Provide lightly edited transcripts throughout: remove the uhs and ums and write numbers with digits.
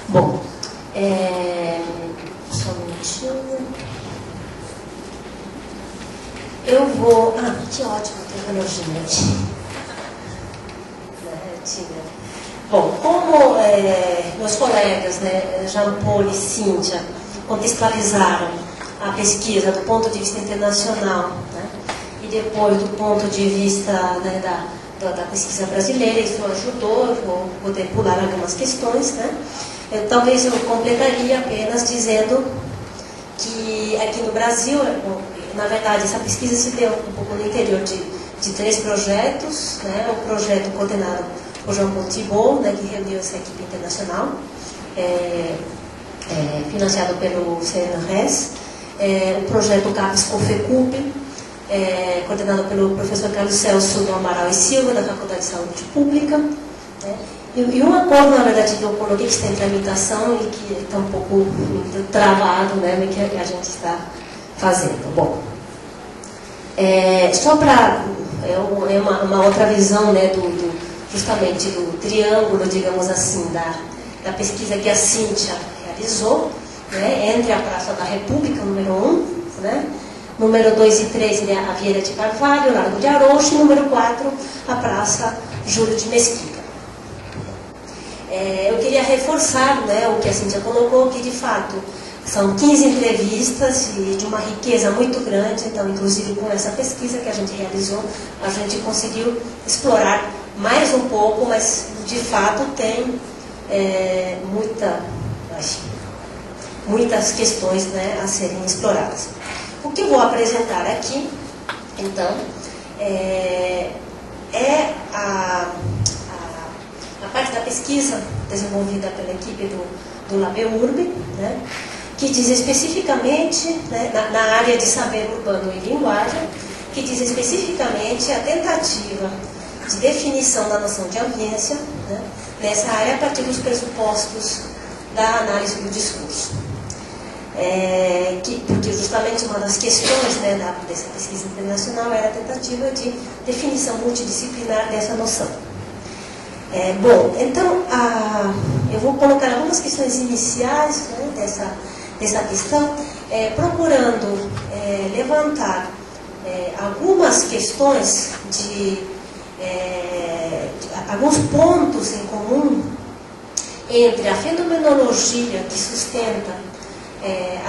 Bom, só um minutinho. Eu vou... Ah, que ótimo, tecnologia aqui. Bom, como meus colegas, né, Jean-Paul e Cíntia, contextualizaram a pesquisa do ponto de vista internacional, né, e depois do ponto de vista, né, da pesquisa brasileira, isso ajudou, eu vou poder pular algumas questões, né. Talvez eu completaria apenas dizendo que aqui no Brasil, na verdade, essa pesquisa se deu um pouco no interior de 3 projetos, né, o projeto coordenado por Jean-Paul Thibault, né, que reuniu essa equipe internacional, financiado pelo CNRS, o projeto CAPES-COFECUP, coordenado pelo professor Carlos Celso do Amaral e Silva, da Faculdade de Saúde Pública, né, e um acordo, na verdade, que eu coloquei que está em tramitação e que está um pouco travado, né, no que a gente está fazendo. Bom, só para... uma outra visão, né, justamente do triângulo, digamos assim, da pesquisa que a Cíntia realizou, né, entre a Praça da República, número 1, né, número 2 e 3, a Vieira de Carvalho, Largo de Arouche, e número 4, a Praça Júlio de Mesquita. Eu queria reforçar, né, o que a Cíntia colocou, que de fato são 15 entrevistas e de uma riqueza muito grande, então inclusive com essa pesquisa que a gente realizou, a gente conseguiu explorar mais um pouco, mas de fato tem muitas questões, né, a serem exploradas. O que eu vou apresentar aqui, então, é a parte da pesquisa desenvolvida pela equipe do LabEURB, né, que diz especificamente, né, na área de saber urbano e linguagem, que diz especificamente a tentativa de definição da noção de ambiência, né, nessa área a partir dos pressupostos da análise do discurso. Porque justamente uma das questões, né, dessa pesquisa internacional era a tentativa de definição multidisciplinar dessa noção. Bom, então, eu vou colocar algumas questões iniciais, né, dessa questão, procurando levantar algumas questões alguns pontos em comum entre a fenomenologia que sustenta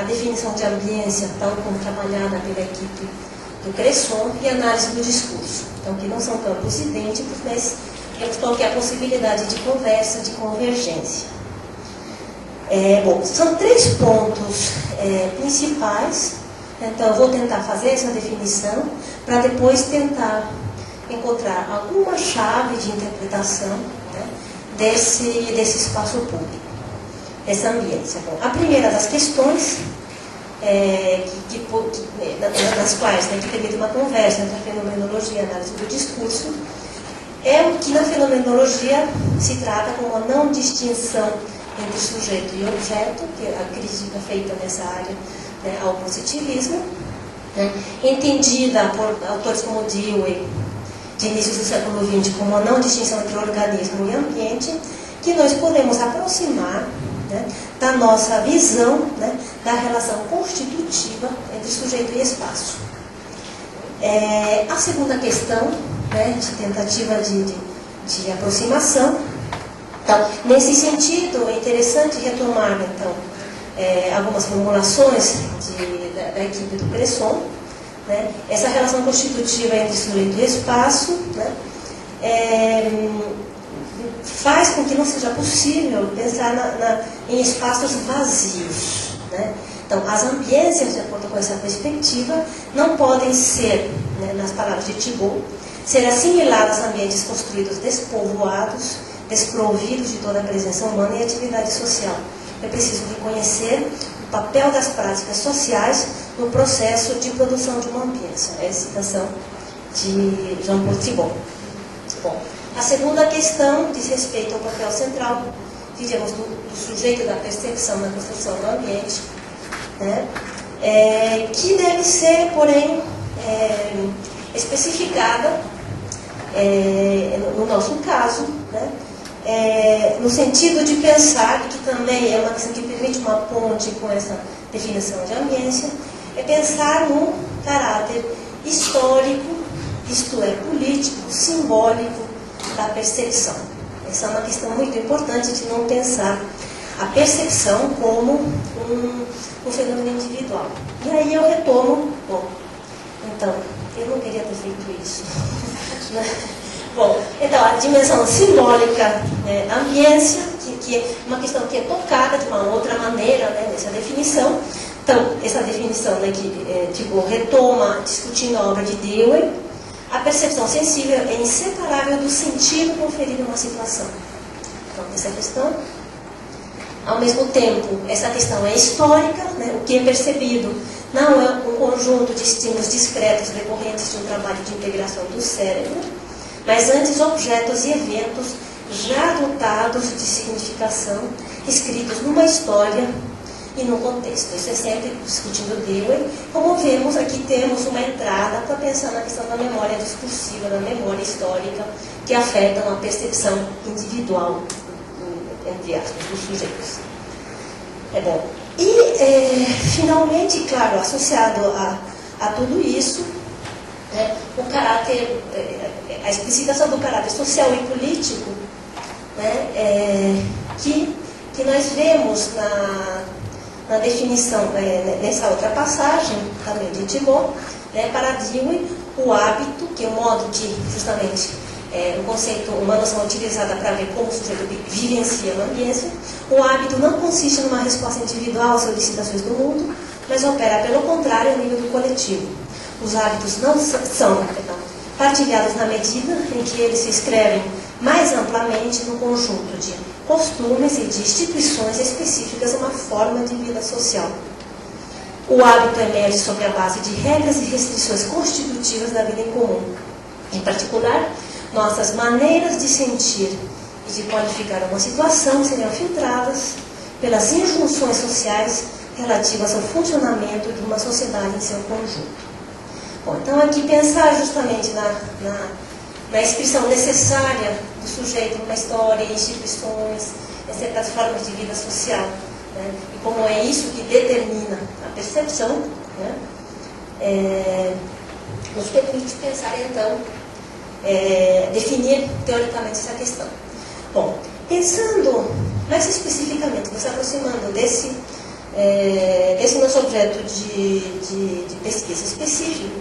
a definição de ambiência, tal como trabalhada pela equipe do Cresson, e a análise do discurso. Então, que não são campos idênticos, mas temos qualquer possibilidade de conversa, de convergência. Bom, são 3 pontos principais, então eu vou tentar fazer essa definição para depois tentar encontrar alguma chave de interpretação, né, desse espaço público, dessa ambiência. Bom, a primeira das questões, nas quais, né, que permite uma conversa entre a fenomenologia e a análise do discurso, é o que na fenomenologia se trata como a não distinção entre sujeito e objeto, que é a crítica feita nessa área, né, ao positivismo, né, entendida por autores como Dewey, de início do século XX, como a não distinção entre organismo e ambiente, que nós podemos aproximar, né, da nossa visão, né, da relação constitutiva entre sujeito e espaço. A segunda questão, né, de tentativa de aproximação. Então, nesse sentido, é interessante retomar, então, algumas formulações da equipe do Cresson, né, essa relação constitutiva entre sujeito e espaço, né, faz com que não seja possível pensar em espaços vazios, né. Então, as ambiências, de acordo com essa perspectiva, não podem ser, né, nas palavras de Thibault, ser assimiladas a ambientes construídos despovoados, desprovidos de toda a presença humana e atividade social. É preciso reconhecer o papel das práticas sociais no processo de produção de uma ambiência. É a citação de Jean-Paul Thibault. Bom, a segunda questão diz respeito ao papel central, diríamos, do sujeito da percepção na construção do ambiente, né, que deve ser, porém, especificada, no nosso caso, né, no sentido de pensar, que também é uma questão que permite uma ponte com essa definição de ambiência, é pensar no caráter histórico, isto é, político, simbólico da percepção. Essa é uma questão muito importante de não pensar a percepção como um fenômeno individual. E aí eu retomo, bom, então, eu não queria ter feito isso. Bom, então, a dimensão simbólica da ambiência, que é uma questão que é tocada de uma outra maneira, né, nessa definição. Então, essa definição, né, que retoma, discutindo a obra de Dewey, a percepção sensível é inseparável do sentido conferido a uma situação. Então, essa questão, ao mesmo tempo, essa questão é histórica, né, o que é percebido não é um conjunto de estímulos discretos decorrentes de um trabalho de integração do cérebro, mas antes objetos e eventos já dotados de significação, escritos numa história e no contexto. Isso é sempre discutindo Dewey. Como vemos, aqui temos uma entrada para pensar na questão da memória discursiva, da memória histórica, que afetam a percepção individual, entre aspas, dos sujeitos. É bom. E, finalmente, claro, associado a tudo isso, o caráter, a explicitação do caráter social e político, né, que nós vemos na definição, nessa outra passagem, também de Thibault, né, para Dewey, o hábito, que é o modo de, justamente, um conceito, uma noção utilizada para ver como o sujeito vivencia uma ambiência, o hábito não consiste numa resposta individual às solicitações do mundo, mas opera, pelo contrário, a nível do coletivo. Os hábitos não são partilhados na medida em que eles se escrevem mais amplamente no conjunto de costumes e de instituições específicas a uma forma de vida social. O hábito emerge sobre a base de regras e restrições constitutivas da vida em comum. Em particular, nossas maneiras de sentir e de qualificar uma situação seriam filtradas pelas injunções sociais relativas ao funcionamento de uma sociedade em seu conjunto. Bom, então aqui pensar justamente na inscrição necessária do sujeito numa história, instituições, em certas formas de vida social, né? E como é isso que determina a percepção, né? Nos permite pensar, então, definir teoricamente essa questão. Bom, pensando mais especificamente, nos aproximando desse nosso objeto de pesquisa específico,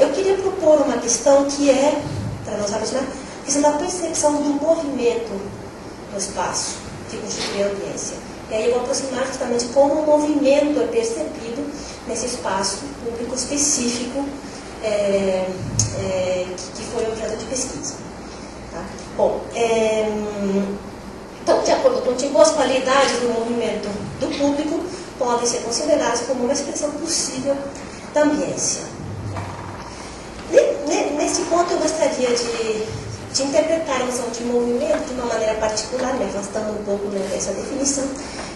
eu queria propor uma questão que é, para nós aproximar, a questão da percepção do movimento no espaço que constitui a ambiência. E aí eu vou aproximar justamente como o movimento é percebido nesse espaço público específico que foi objeto de pesquisa. Tá? Bom, então, de acordo com Thibault, as qualidades do movimento do público podem ser consideradas como uma expressão possível da ambiência. Nesse ponto, eu gostaria de interpretar a noção de movimento de uma maneira particular, me afastando um pouco dessa definição,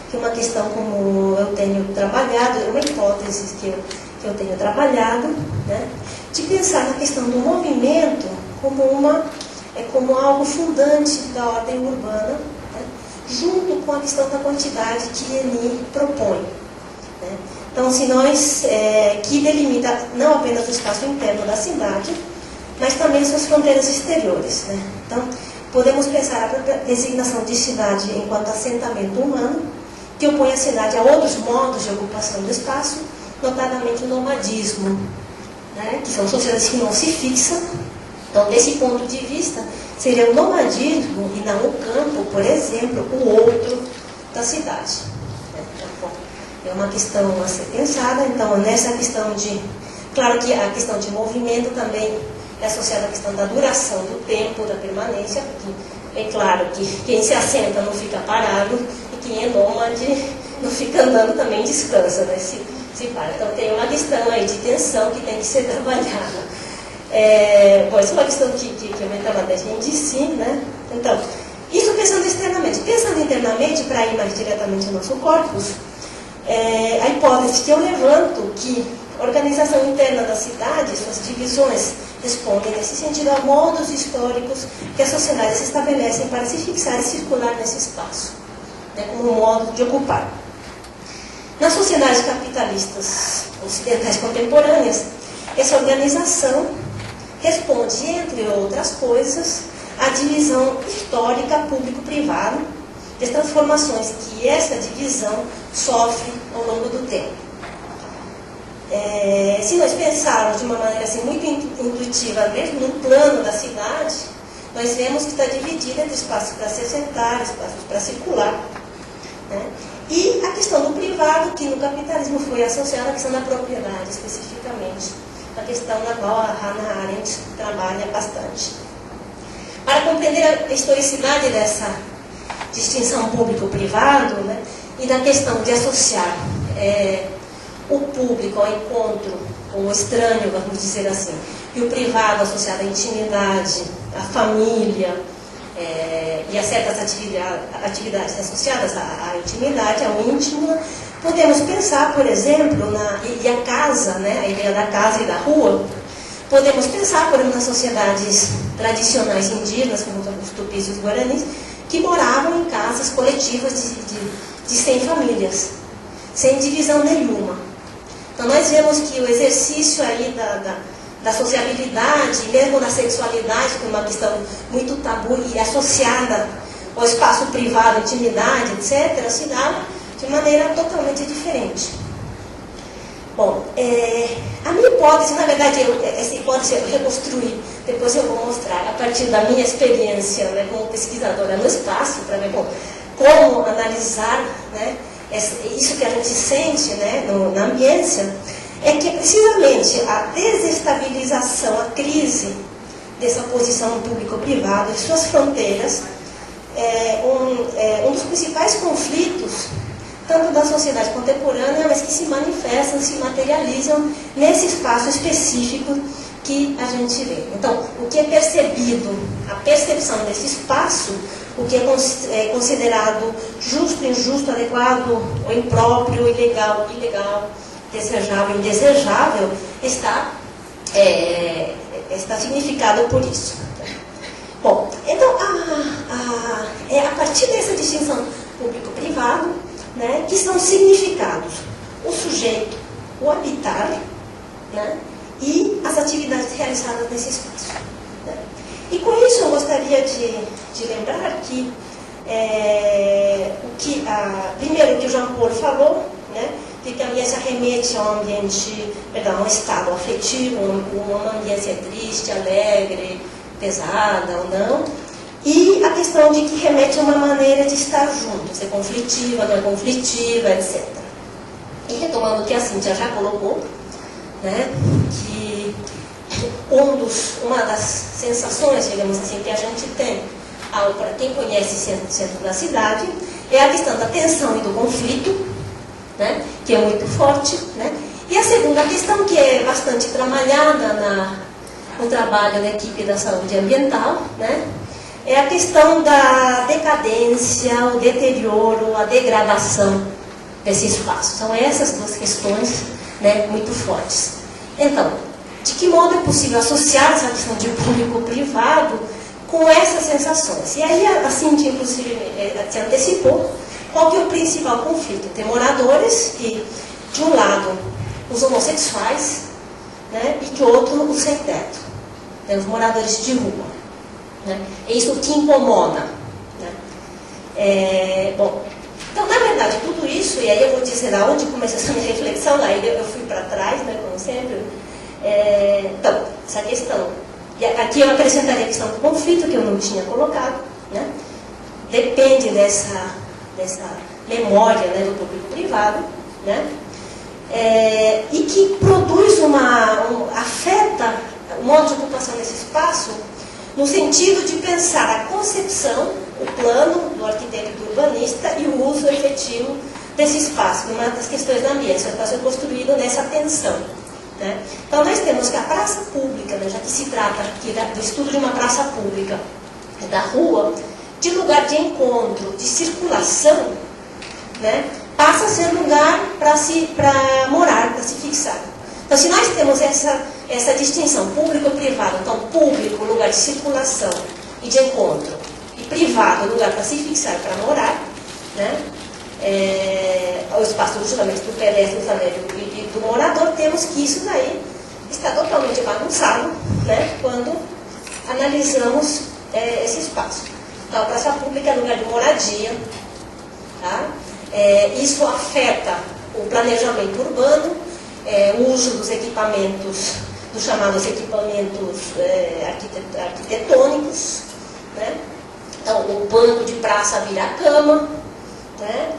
que é uma questão como eu tenho trabalhado, é uma hipótese que eu tenho trabalhado, né, de pensar na questão do movimento como algo fundante da ordem urbana, né, junto com a questão da quantidade que Denis propõe. Né. Então, se nós, que delimita não apenas o espaço interno da cidade, mas também suas fronteiras exteriores. Né. Então, podemos pensar a própria designação de cidade enquanto assentamento humano, que opõe a cidade a outros modos de ocupação do espaço, notadamente o nomadismo, né, que são sociedades que não se fixam. Então, desse ponto de vista, seria o nomadismo e não o campo, por exemplo, o outro da cidade. É uma questão a ser pensada. Então, nessa questão de... Claro que a questão de movimento também é associada à questão da duração do tempo, da permanência, porque é claro que quem se assenta não fica parado e quem é nômade não fica andando também descansa, né? Se para. Então, tem uma questão aí de tensão que tem que ser trabalhada. Bom, isso é uma questão que eu mentalmente a gente ensina, né? Então, isso pensando externamente. Pensando internamente, para ir mais diretamente ao nosso corpus, a hipótese que eu levanto que a organização interna da cidade, suas divisões, respondem nesse sentido a modos históricos que as sociedades estabelecem para se fixar e circular nesse espaço, né, como modo de ocupar. Nas sociedades capitalistas ocidentais contemporâneas, essa organização responde, entre outras coisas, à divisão histórica público-privada, das transformações que essa divisão sofre ao longo do tempo. Se nós pensarmos de uma maneira assim, muito intuitiva, mesmo no plano da cidade, nós vemos que está dividida entre espaços para se assentar, espaços para circular, né? E a questão do privado, que no capitalismo foi associada à questão da propriedade, especificamente, a questão na qual a Hannah Arendt trabalha bastante. Para compreender a historicidade dessa distinção público-privado, né, e da questão de associar o público ao encontro com o estranho, vamos dizer assim, e o privado associado à intimidade, à família, e a certas atividades associadas à intimidade, ao íntimo, podemos pensar, por exemplo, e a casa, né, a ideia da casa e da rua, podemos pensar, por exemplo, nas sociedades tradicionais indígenas, como os tupis e os guaranis, que moravam em casas coletivas de 100 famílias, sem divisão nenhuma. Então nós vemos que o exercício aí da sociabilidade, mesmo da sexualidade, que é uma questão muito tabu e associada ao espaço privado, intimidade, etc., se dá de maneira totalmente diferente. Bom, a minha hipótese, na verdade, essa hipótese eu reconstruí, depois eu vou mostrar, a partir da minha experiência, né, como pesquisadora no espaço, para ver como analisar, né, isso que a gente sente, né, na ambiência, é que precisamente a desestabilização, a crise dessa posição público-privada e suas fronteiras é um dos principais conflitos, tanto da sociedade contemporânea, mas que se manifestam, se materializam nesse espaço específico que a gente vê. Então, o que é percebido, a percepção desse espaço, o que é considerado justo, injusto, adequado, ou impróprio, ilegal, desejável, indesejável, está significado por isso. Bom, então, é a partir dessa distinção público-privado, né, que são significados o sujeito, o habitar, né, e as atividades realizadas nesse espaço. Né. E com isso eu gostaria de lembrar que, primeiro que o Jean Paul falou, né, de que a ambiência remete a um ambiente, a um estado afetivo, uma ambiência triste, alegre, pesada ou não, e a questão de que remete a uma maneira de estar junto, ser conflitiva, não é conflitiva, etc. E retomando o que a Cíntia já colocou, né, que uma das sensações, digamos assim, que a gente tem, para quem conhece o centro da cidade, é a questão da tensão e do conflito, né, que é muito forte, né? E a segunda questão, que é bastante trabalhada no trabalho da equipe da saúde ambiental, né, é a questão da decadência, o deterioro, a degradação desse espaço. São essas duas questões, né, muito fortes. Então, de que modo é possível associar essa questão de público-privado com essas sensações? E aí a Cíntia, inclusive, se antecipou. Qual que é o principal conflito? Tem moradores que, de um lado, os homossexuais, né, e de outro, os sem teto, né, os moradores de rua. Né? É isso que incomoda. Né? Bom, então, na verdade, tudo isso, e aí eu vou dizer aonde começou essa minha reflexão, aí eu fui para trás, né, como sempre. Então, essa questão, e aqui eu acrescentaria a questão do conflito, que eu não tinha colocado, né? Depende dessa memória, né, do público-privado, né, e que produz afeta o modo de ocupação desse espaço no sentido de pensar a concepção, o plano do arquiteto e do urbanista e o uso efetivo desse espaço, uma das questões da ambiência. O espaço é construído nessa tensão. Né? Então nós temos que a praça pública, né, já que se trata aqui do estudo de uma praça pública, da rua, de lugar de encontro, de circulação, né, passa a ser lugar para morar, para se fixar. Então, se nós temos essa distinção público-privado, então público, lugar de circulação e de encontro, e privado, lugar para se fixar, para morar, né? O espaço justamente do pedestre, e do morador, temos que isso daí está totalmente bagunçado, né? Quando analisamos esse espaço. Então, a praça pública é lugar de moradia, tá? Isso afeta o planejamento urbano, o uso dos equipamentos, dos chamados equipamentos arquitetônicos, né? Então, o banco de praça vira a cama, né?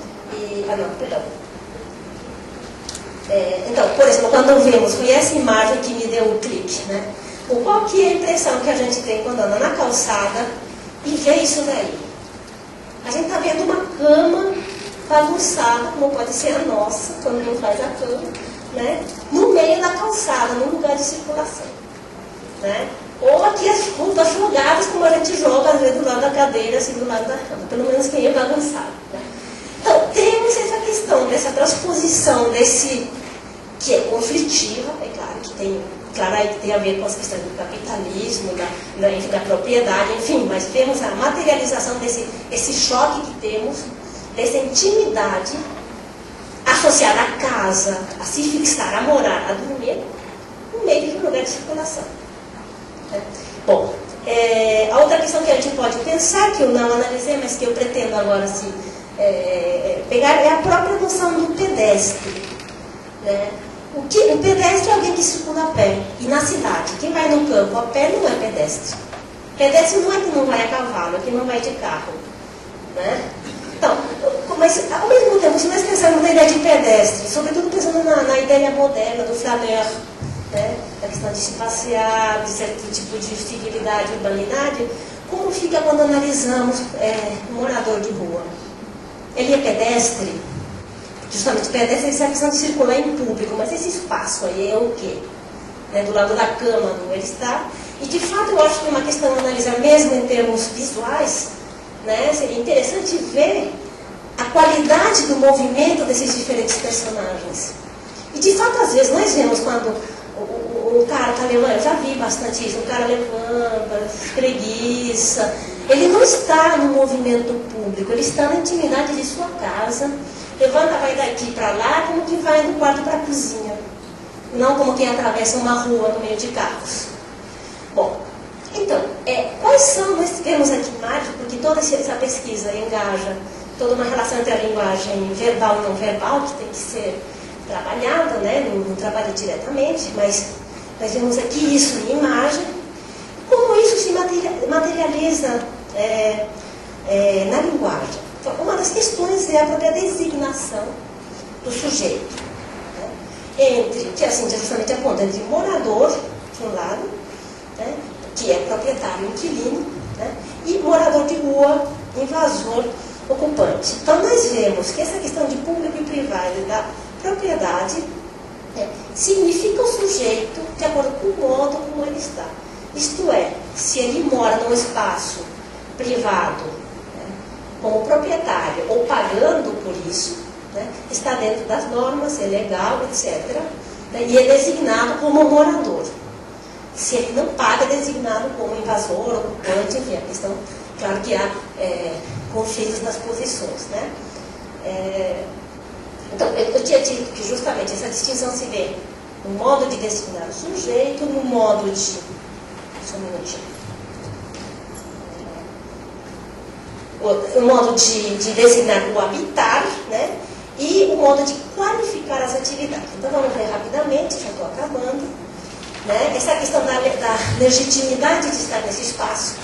Então, por exemplo, quando vemos, foi essa imagem que me deu o clique, né? Qual que é a impressão que a gente tem quando anda na calçada e vê isso daí? A gente está vendo uma cama bagunçada, como pode ser a nossa, quando não faz a cama, né? No meio da calçada, num lugar de circulação, né? Ou aqui as roupas jogadas, como a gente joga, às vezes, do lado da cadeira, assim, do lado da cama, pelo menos quem é bagunçado, né? Então, temos essa questão dessa transposição desse, que é conflitiva, é claro que tem, claro, aí tem a ver com as questões do capitalismo, da propriedade, enfim, mas vemos a materialização desse choque que temos, dessa intimidade associada à casa, a se fixar, a morar, a dormir, no meio de um lugar de circulação. Bom, a outra questão que a gente pode pensar, que eu não analisei, mas que eu pretendo agora pegar, é a própria noção do pedestre, né? O pedestre é alguém que circula a pé. E na cidade, quem vai no campo a pé não é pedestre. Pedestre não é que não vai a cavalo, é que não vai de carro, né? Então, mas ao mesmo tempo, se nós pensarmos na ideia de pedestre, sobretudo pensando na ideia moderna do flaneur, né? A questão de se passear, de certo tipo de civilidade, urbanidade, como fica quando analisamos um morador de rua? Ele é pedestre? Justamente pedestre é a questão de circular em público, mas esse espaço aí é o quê? Né? Do lado da cama onde ele está. E de fato eu acho que é uma questão a analisar mesmo em termos visuais, né? Seria interessante ver a qualidade do movimento desses diferentes personagens. E de fato às vezes nós vemos quando o cara está levando, eu já vi bastante isso, o cara levanta, espreguiça. Ele não está no movimento público, ele está na intimidade de sua casa. Levanta, vai daqui para lá, como quem vai do quarto para a cozinha. Não como quem atravessa uma rua no meio de carros. Bom, então, quais são, nós temos aqui imagem, porque toda essa pesquisa engaja toda uma relação entre a linguagem verbal e não verbal, que tem que ser trabalhada, né? Não trabalha diretamente, mas nós vemos aqui isso em imagem. Como isso se materializa na linguagem? Então, uma das questões é a própria designação do sujeito, né? Que assim, justamente aponta entre morador, de um lado, né? Que é proprietário, inquilino, né? E morador de rua, invasor, ocupante. Então, nós vemos que essa questão de público e privado da propriedade significa o sujeito de acordo com o modo como ele está. Isto é, se ele mora num espaço privado, como proprietário ou pagando por isso, né, está dentro das normas, é legal, etc. Né, e é designado como morador. Se ele não paga, é designado como invasor, ocupante, enfim, a questão, claro que há conflitos nas posições. Né? Então, eu tinha dito que justamente essa distinção se vê no modo de designar o sujeito, no modo de... Só um minutinho. O modo de designar o habitar, né? E o modo de qualificar as atividades. Então vamos ver rapidamente, já estou acabando, né? Essa questão da legitimidade de estar nesse espaço,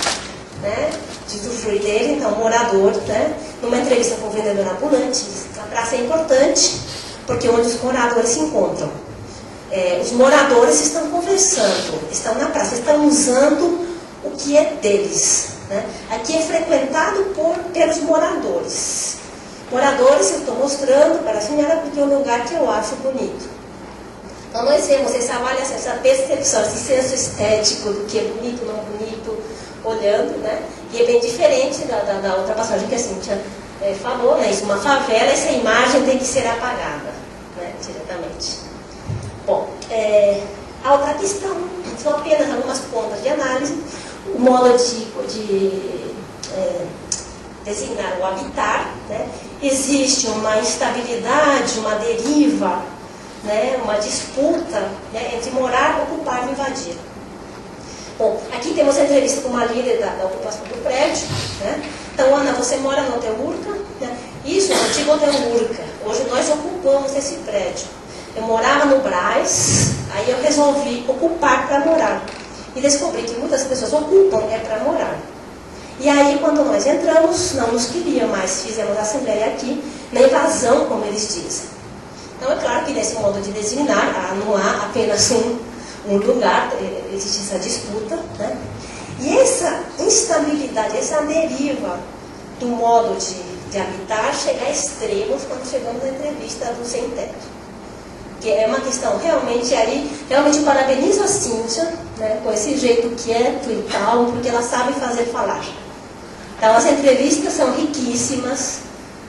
né? De usufruir dele, então morador, né? Numa entrevista com o vendedor ambulante, a praça é importante, porque onde os moradores se encontram. Os moradores estão conversando, estão na praça, estão usando o que é deles. Né? Aqui é frequentado pelos moradores. Moradores eu estou mostrando para a senhora porque é um lugar que eu acho bonito. Então nós vemos essa avaliação, essa percepção, esse senso estético do que é bonito, não bonito, olhando, né? E é bem diferente da outra passagem que a Cíntia falou, né, isso, uma favela, essa imagem tem que ser apagada, né, diretamente. Bom, a outra questão, são apenas algumas pontas de análise, o modo de designar o habitar, né, existe uma instabilidade, uma deriva, né, uma disputa, né, entre morar, ocupar e invadir. Bom, aqui temos a entrevista com uma líder da ocupação do prédio, né? Então, Ana, você mora no Hotel Urca? Né? Isso, no antigo Hotel Urca. Hoje nós ocupamos esse prédio. Eu morava no Brás, aí eu resolvi ocupar para morar. E descobri que muitas pessoas ocupam para morar. E aí, quando nós entramos, não nos queriam mais, fizemos a assembleia aqui, na invasão, como eles dizem. Então, é claro que nesse modo de designar, não há apenas um lugar, existe essa disputa, né? E essa instabilidade, essa deriva do modo de habitar chega a extremos quando chegamos na entrevista do Sem Teto. Que é uma questão realmente aí, realmente parabenizo a Cíntia, né, com esse jeito quieto e calmo, porque ela sabe fazer falar. Então as entrevistas são riquíssimas,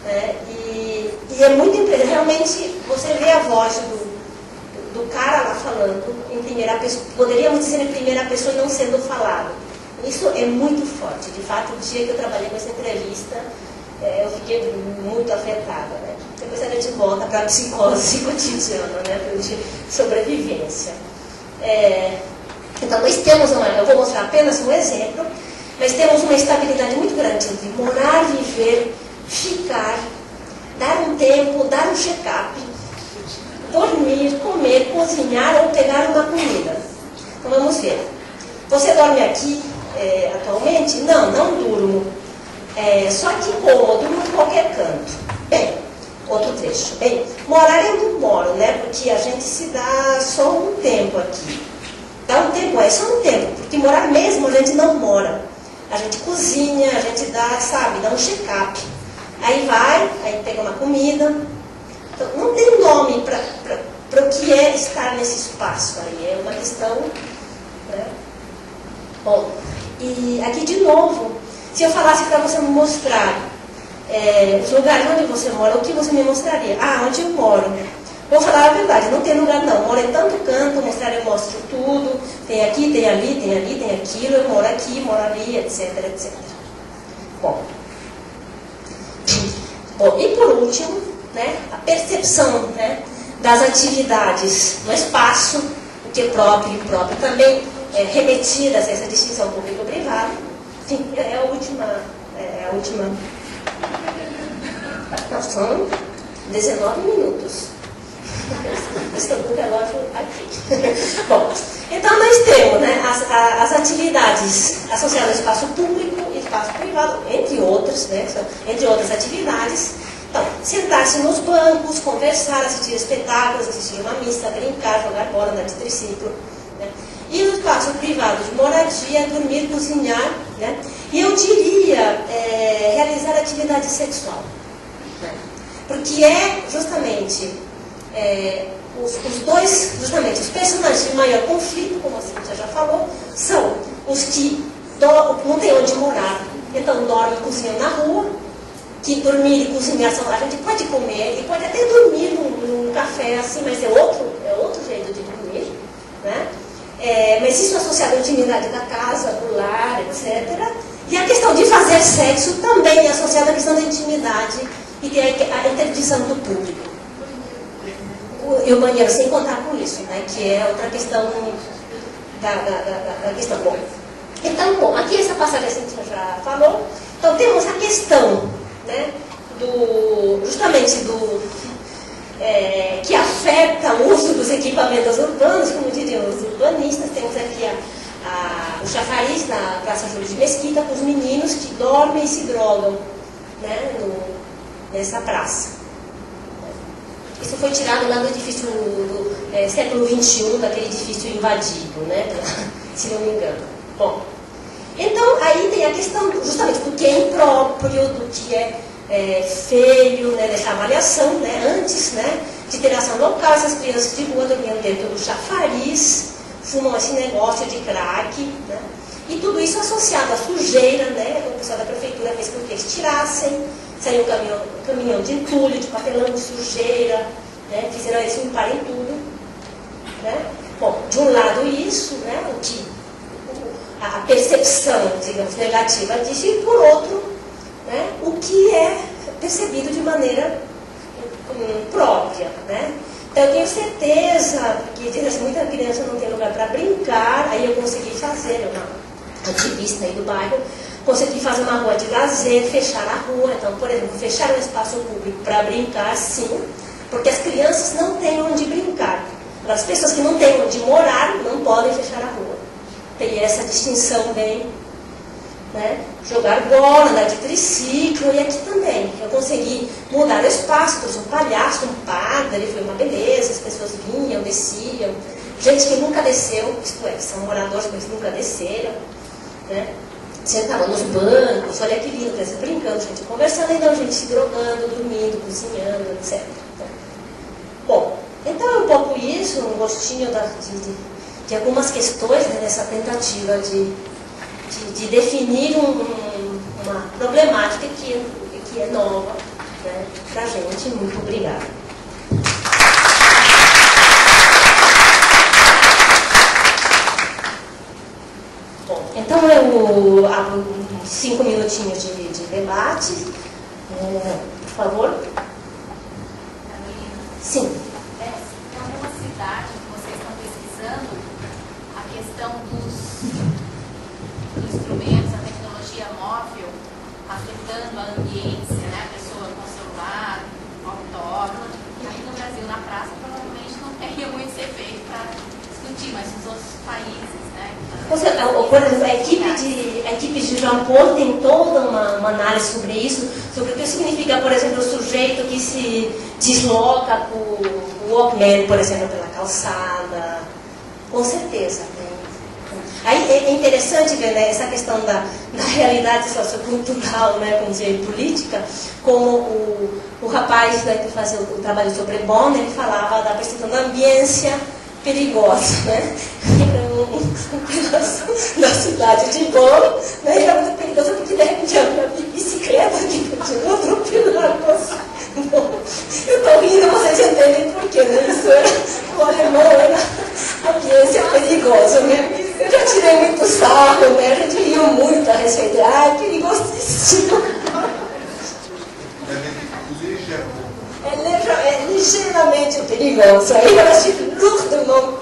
né, e é muito realmente você vê a voz do cara lá falando em primeira pessoa, poderíamos dizer em primeira pessoa e não sendo falado. Isso é muito forte. De fato, o dia que eu trabalhei com essa entrevista, eu fiquei muito afetada, né? Depois a gente volta para a psicose cotidiana, né? De sobrevivência. Então, nós temos eu vou mostrar apenas um exemplo, mas temos uma estabilidade muito grande entre morar, viver, ficar, dar um tempo, dar um check-up, dormir, comer, cozinhar ou pegar uma comida. Então, vamos ver. Você dorme aqui atualmente? Não, não durmo. Só que como, eu durmo em qualquer canto. Bem, outro trecho. Bem, morar eu não moro, né? Porque a gente se dá só um tempo aqui. Dá um tempo, só um tempo. Porque morar mesmo a gente não mora. A gente cozinha, a gente dá, sabe, dá um check-up. Aí vai, aí pega uma comida. Então, não tem nome para o que é estar nesse espaço aí. É uma questão, né? Bom, e aqui de novo, se eu falasse para você me mostrar os lugares onde você mora, o que você me mostraria? Onde eu moro. Vou falar a verdade, não tem lugar não. Moro em tanto canto, eu mostro tudo. Tem aqui, tem ali, tem ali, tem aquilo. Eu moro aqui, moro ali, etc, etc. Bom, e por último, né, a percepção, né, das atividades no espaço, o que é próprio e próprio também, remetidas a essa distinção público-privado. Enfim, é a última. Nós são 19 minutos. Estou com o relógio aqui. Bom, então nós temos, né, as atividades associadas ao espaço público e espaço privado, entre outras, né, entre outras atividades. Então, sentar-se nos bancos, conversar, assistir espetáculos, assistir uma missa, brincar, jogar bola, andar de triciclo. Né? E no espaço privado de moradia, dormir, cozinhar, né? E eu diria realizar atividade sexual. Né? Porque justamente os personagens de maior conflito, como a Cíntia já falou, são os que não tem onde morar, então dormem e cozinham na rua, que dormir e cozinhar, a gente pode comer e pode até dormir num café assim, mas é outro jeito de dormir, né? Mas isso associado à intimidade da casa, do lar, etc. E a questão de fazer sexo também é associada à questão da intimidade e que é a interdição do público. E o banheiro, sem contar com isso, né? Que é outra questão da questão. Bom, então, aqui essa passagem a gente já falou. Então, temos a questão, né, que afeta o uso dos equipamentos urbanos, como diriam os urbanistas. Temos aqui o chafariz na Praça Júlio de Mesquita, com os meninos que dormem e se drogam, né, nessa praça. Isso foi tirado lá do edifício do século XXI, daquele edifício invadido, né, se não me engano. Bom, então aí tem a questão justamente do que é impróprio, do que é feio, né, dessa avaliação, né, antes, né, de ter ação local. Essas crianças de rua dormiam dentro do chafariz, fumam esse negócio de crack, né, e tudo isso associado à sujeira, né, o pessoal da prefeitura fez com que eles tirassem, Saiu um caminhão de entulho, de papelão, de sujeira, né? Fizeram eles limparem tudo. Né? Bom, de um lado isso, né? A percepção, digamos, negativa disso, e por outro, né? O que é percebido de maneira própria. Né? Então eu tenho certeza, porque diz assim, muita criança não tem lugar para brincar, aí eu consegui fazer, uma ativista aí do bairro, consegui fazer uma rua de lazer, fechar a rua. Então, por exemplo, fechar um espaço público para brincar, sim, porque as crianças não têm onde brincar. As pessoas que não têm onde morar não podem fechar a rua. Tem essa distinção bem, né? Jogar bola, andar de triciclo, e aqui também. Eu consegui mudar o espaço, trouxe um palhaço, um padre, foi uma beleza, as pessoas vinham, desciam. Gente que nunca desceu, isto é, são moradores, mas nunca desceram, né? Sentavam nos bancos, olha que lindo, criança brincando, gente conversando, e não gente se drogando, dormindo, cozinhando, etc. Bom, então é um pouco isso, um gostinho de algumas questões, né, nessa tentativa de definir uma problemática que é nova, né, para a gente. Muito obrigada. Bom, então eu abro 5 minutinhos de debate. Por favor. Sim. Então, numa cidade que vocês estão pesquisando, a questão dos instrumentos, a tecnologia móvel, afetando a ambiência, né? A pessoa com celular, autógrafo. Aqui no Brasil, na praça, provavelmente não teria muito ser feito para discutir, mas nos outros países, né? Por exemplo, a equipe de Jean Paul tem toda uma análise sobre isso, sobre o que significa, por exemplo, o sujeito que se desloca com o Walkman, por exemplo, pela calçada. Com certeza. Aí é interessante ver, né, essa questão da realidade sociocultural, né, como dizer, política, como o rapaz, né, que fazia o trabalho sobre Bonn, ele falava da percepção da ambiência perigosa, né? Um pedaço da cidade de Bonn, né, era muito perigoso porque de repente havia bicicleta que continuou atropelando você. Eu estou rindo, vocês entendem por quê, né? Isso era, o alemão era ambiência perigosa, né? Eu já tirei muito sarro, né? A gente riu muito a respeito. Ah, é perigosíssimo. É ligeiramente perigoso. Aí eu acho que lourdement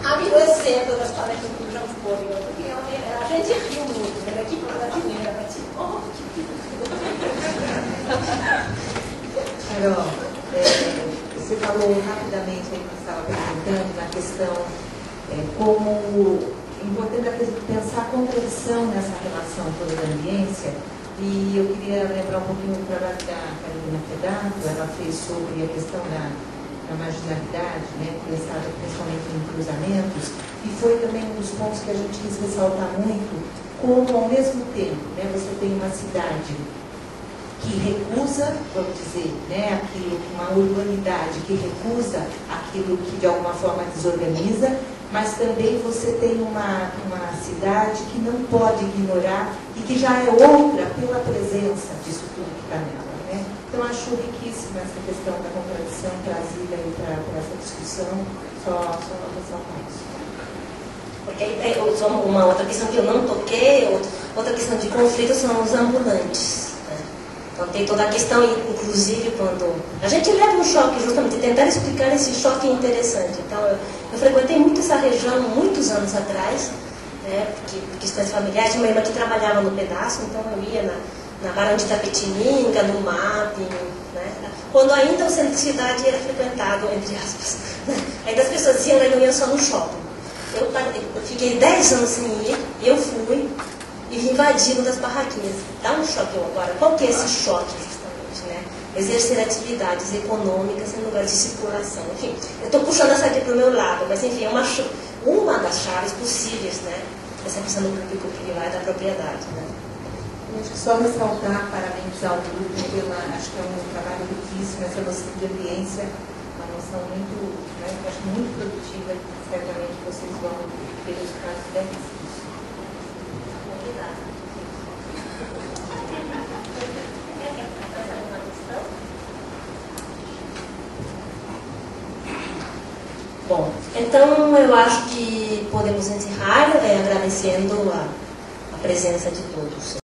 havia um exemplo das palestras do Jean Paul, porque a gente riu muito, né? Aqui para a brasileira, mas tipo, Carol, você falou rapidamente aí que estava perguntando na questão como é importante pensar a contradição nessa relação toda da ambiência, e eu queria lembrar um pouquinho do trabalho da Carolina Fedato. Ela fez sobre a questão da marginalidade, né, pensada principalmente em cruzamentos, e foi também um dos pontos que a gente quis ressaltar muito, como ao mesmo tempo, né, você tem uma cidade que recusa, vamos dizer, né, aquilo, uma urbanidade que recusa aquilo que de alguma forma desorganiza, mas também você tem uma cidade que não pode ignorar e que já é outra pela presença disso tudo que está nela, né? Então acho riquíssima essa questão da contradição trazida aí para essa discussão, só ressaltar isso. Porque uma outra questão que eu não toquei, outra questão de conflito são os ambulantes. Então tem toda a questão, inclusive, quando a gente leva um choque, justamente tentar explicar esse choque interessante. Então eu frequentei muito essa região muitos anos atrás, né, por questões familiares. Tinha uma irmã que trabalhava no pedaço, então eu ia na Barão de Tapetininga, no mapping, né, quando ainda o centro de cidade era frequentado, entre aspas, né, ainda as pessoas iam, não iam só no shopping. Eu fiquei 10 anos sem ir, eu fui e vim invadindo das barraquinhas. Dá um choque agora. Qual que é esse choque, justamente, né? Exercer atividades econômicas em lugar de circulação. Enfim, eu estou puxando essa aqui para o meu lado, mas enfim, é uma das chaves possíveis, né? Essa questão do público-privado da propriedade, né? Eu acho que só ressaltar, parabenizar o grupo pela, acho que é um trabalho riquíssimo, essa noção de ambiência, uma noção muito, né, que eu acho muito produtiva, certamente vocês vão ter resultados belíssimos. Então, eu acho que podemos encerrar agradecendo a presença de todos.